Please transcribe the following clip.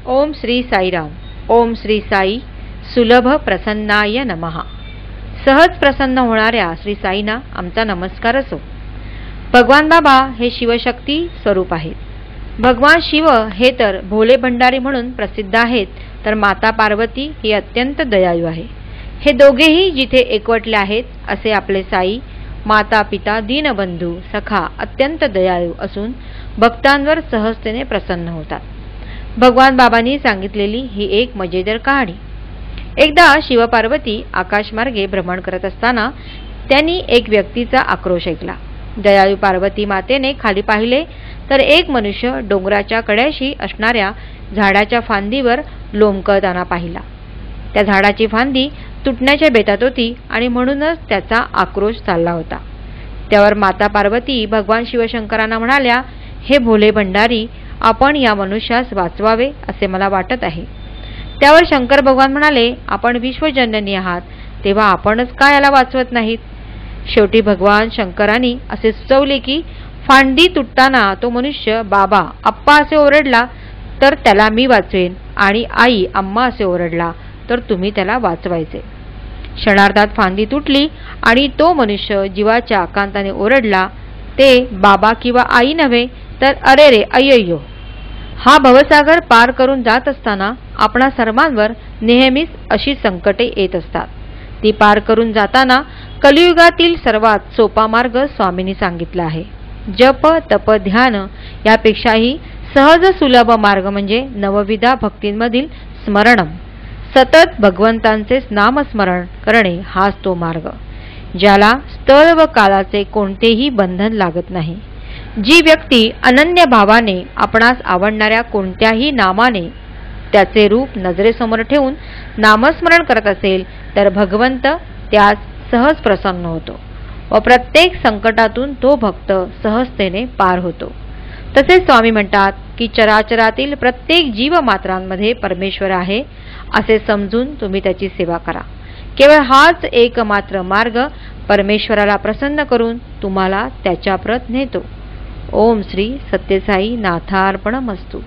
ओम श्री साईराम. ओम श्री साई सुलभ प्रसन्नाय नमः. सहज प्रसन्न होणाऱ्या श्री साईंना आमचा नमस्कार असो. भगवान बाबा हे शिवशक्ती स्वरूप आहेत. भगवान शिव हे तर भोले भंडारी म्हणून प्रसिद्ध आहेत, तर माता पार्वती ही अत्यंत दयाळू आहे. हे दोघेही जिथे एकवटले आहेत असे आपले साई माता पिता दीनबंधू सखा अत्यंत दयाळू असून भक्तांवर सहजतेने प्रसन्न होतात. भगवान बाबांनी सांगितलेली ही एक मजेदार कहाणी. एकदा शिवपार्वती आकाशमार्गे भ्रमण करत असताना त्यांनी एक व्यक्तीचा आक्रोश ऐकला. दयाळू पार्वती मातेने खाली पाहिले तर एक मनुष्य डोंगराच्या कड्याशी असणाऱ्या झाडाच्या फांदीवर लोंबकळताना पाहिला. त्या झाडाची फांदी तुटण्याच्या बेतात होती आणि म्हणूनच त्याचा आक्रोश चालला होता. त्यावर माता पार्वती भगवान शिवशंकरांना म्हणाल्या, हे भोले भंडारी, आपण या मनुष्यास वाचवावे असे मला वाटत आहे. त्यावर शंकर भगवान म्हणाले, आपण विश्वजननी आहात, तेव्हा आपणच का याला वाचवत नाहीत. शेवटी भगवान शंकरांनी असे सुचवले की फांदी तुटताना तो मनुष्य बाबा आप्पा असे ओरडला तर त्याला मी वाचवेन, आणि आई अम्मा असे ओरडला तर तुम्ही त्याला वाचवायचे. क्षणार्धात फांदी तुटली आणि तो मनुष्य जीवाच्या आकांताने ओरडला, ते बाबा किंवा आई नव्हे तर अरे रे अय्यो. हा भवसागर पार करून जात असताना आपणा सर्वांवर नेहमीच अशी संकटे येत असतात. ती पार करून जाताना कलियुगातील सर्वात सोपा मार्ग स्वामींनी सांगितला आहे. जप तप ध्यान यापेक्षाही सहज सुलभ मार्ग म्हणजे नवविधा भक्तींमधील स्मरणम. सतत भगवंतांचे नामस्मरण करणे हाच तो मार्ग, ज्याला स्थळ व काळाचे कोणतेही बंधन लागत नाही. जी व्यक्ती अनन्य भावाने आपणास आवडणाऱ्या कोणत्याही नामाने त्याचे रूप नजरेसमोर ठेवून नामस्मरण करत असेल तर भगवंत त्यास सहज प्रसन्न होतो व प्रत्येक संकटातून तो भक्त सहजतेने पार होतो. तसेच स्वामी म्हणतात की चराचरातील प्रत्येक जीवमात्रांमध्ये परमेश्वर आहे असे समजून तुम्ही त्याची सेवा करा. केवळ हाच एकमात्र मार्ग परमेश्वराला प्रसन्न करून तुम्हाला त्याच्याप्रत नेतो. ओम श्री सत्यसाई नाथार्पणमस्तु.